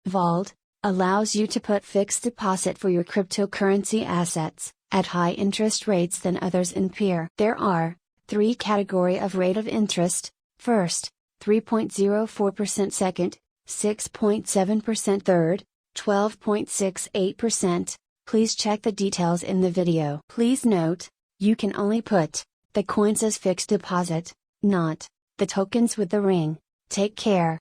VAULD allows you to put fixed deposit for your cryptocurrency assets at high interest rates than others in peer. There are three categories of rate of interest: first, 3.04%; second, 6.7%; third, 12.68%. Please check the details in the video. Please note, you can only put the coins as fixed deposit, not the tokens with the ring. Take care.